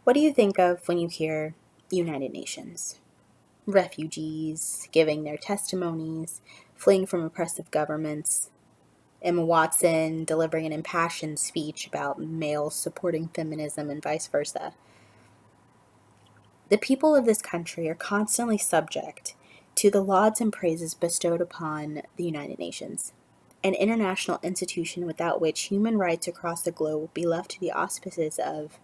What do you think of when you hear United Nations? Refugees giving their testimonies, fleeing from oppressive governments, Emma Watson delivering an impassioned speech about males supporting feminism and vice versa. The people of this country are constantly subject to the lauds and praises bestowed upon the United Nations, an international institution without which human rights across the globe would be left to the auspices of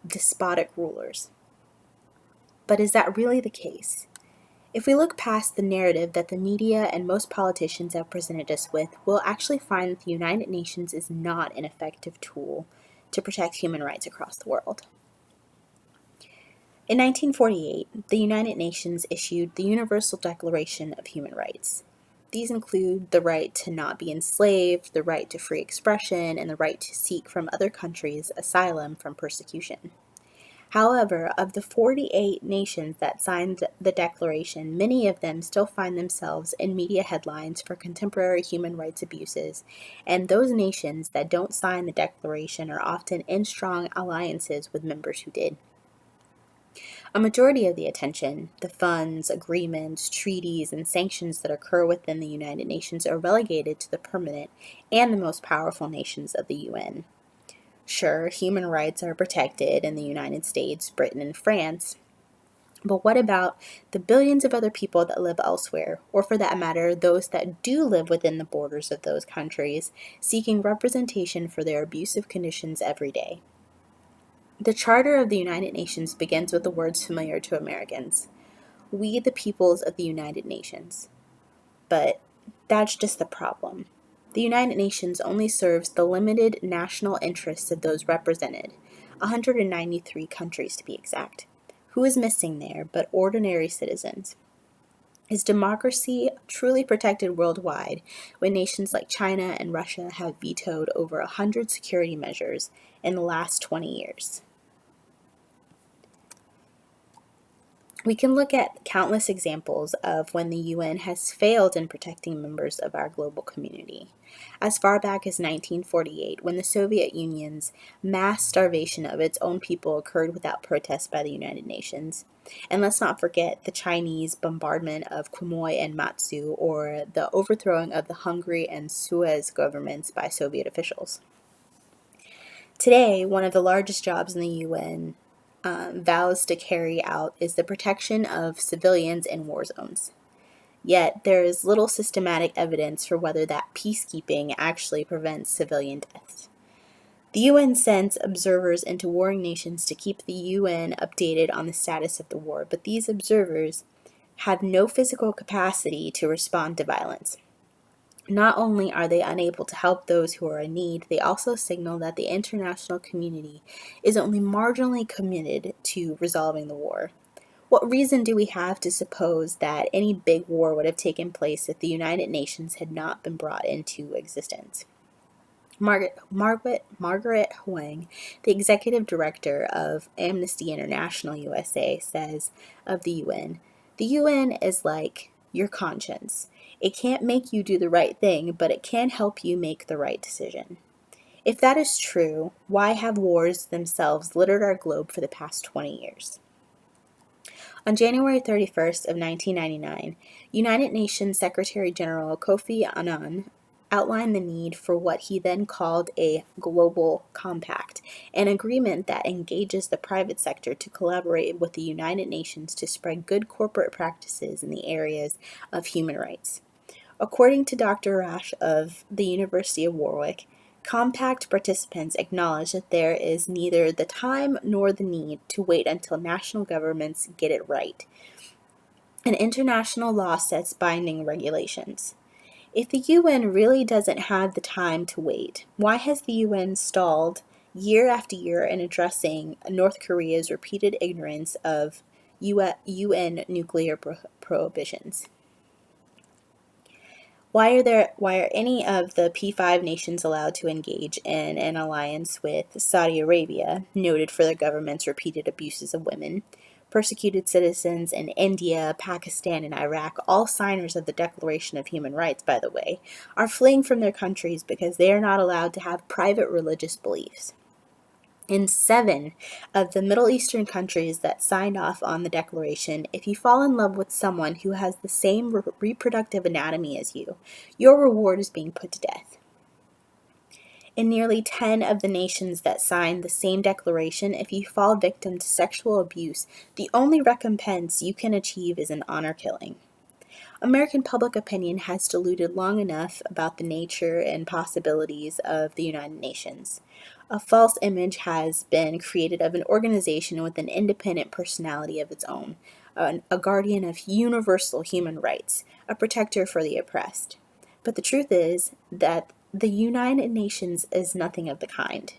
despotic rulers. But is that really the case? If we look past the narrative that the media and most politicians have presented us with, we'll actually find that the United Nations is not an effective tool to protect human rights across the world. In 1948, the United Nations issued the Universal Declaration of Human Rights. These include the right to not be enslaved, the right to free expression, and the right to seek from other countries asylum from persecution. However, of the 48 nations that signed the declaration, many of them still find themselves in media headlines for contemporary human rights abuses, and those nations that don't sign the declaration are often in strong alliances with members who did. A majority of the attention, the funds, agreements, treaties, and sanctions that occur within the United Nations are relegated to the permanent and the most powerful nations of the UN. Sure, human rights are protected in the United States, Britain, and France, but what about the billions of other people that live elsewhere, or for that matter, those that do live within the borders of those countries, seeking representation for their abusive conditions every day? The Charter of the United Nations begins with the words familiar to Americans: "We, the peoples of the United Nations." But that's just the problem. The United Nations only serves the limited national interests of those represented, 193 countries to be exact. Who is missing there but ordinary citizens? Is democracy truly protected worldwide when nations like China and Russia have vetoed over 100 security measures in the last 20 years? We can look at countless examples of when the UN has failed in protecting members of our global community. As far back as 1948, when the Soviet Union's mass starvation of its own people occurred without protest by the United Nations. And let's not forget the Chinese bombardment of Quemoy and Matsu, or the overthrowing of the Hungary and Suez governments by Soviet officials. Today, one of the largest jobs in the UN vows to carry out is the protection of civilians in war zones. Yet, there is little systematic evidence for whether that peacekeeping actually prevents civilian deaths. The UN sends observers into warring nations to keep the UN updated on the status of the war, but these observers have no physical capacity to respond to violence. Not only are they unable to help those who are in need, they also signal that the international community is only marginally committed to resolving the war. What reason do we have to suppose that any big war would have taken place if the United Nations had not been brought into existence? Margaret Huang, the executive director of Amnesty International USA, says of the UN, "The UN is like your conscience. It can't make you do the right thing, but it can help you make the right decision." If that is true, why have wars themselves littered our globe for the past 20 years? On January 31st of 1999, United Nations Secretary General Kofi Annan outlined the need for what he then called a global compact, an agreement that engages the private sector to collaborate with the United Nations to spread good corporate practices in the areas of human rights. According to Dr. Rash of the University of Warwick, compact participants acknowledge that there is neither the time nor the need to wait until national governments get it right. And international law sets binding regulations. If the UN really doesn't have the time to wait, why has the UN stalled year after year in addressing North Korea's repeated ignorance of UN nuclear prohibitions? Why are any of the P5 nations allowed to engage in an alliance with Saudi Arabia, noted for their government's repeated abuses of women? Persecuted citizens in India, Pakistan, and Iraq, all signers of the Declaration of Human Rights, by the way, are fleeing from their countries because they are not allowed to have private religious beliefs. In 7 of the Middle Eastern countries that signed off on the Declaration, if you fall in love with someone who has the same reproductive anatomy as you, your reward is being put to death. In nearly 10 of the nations that signed the same declaration, if you fall victim to sexual abuse, the only recompense you can achieve is an honor killing. American public opinion has diluted long enough about the nature and possibilities of the United Nations. A false image has been created of an organization with an independent personality of its own, a guardian of universal human rights, a protector for the oppressed. But the truth is that the United Nations is nothing of the kind.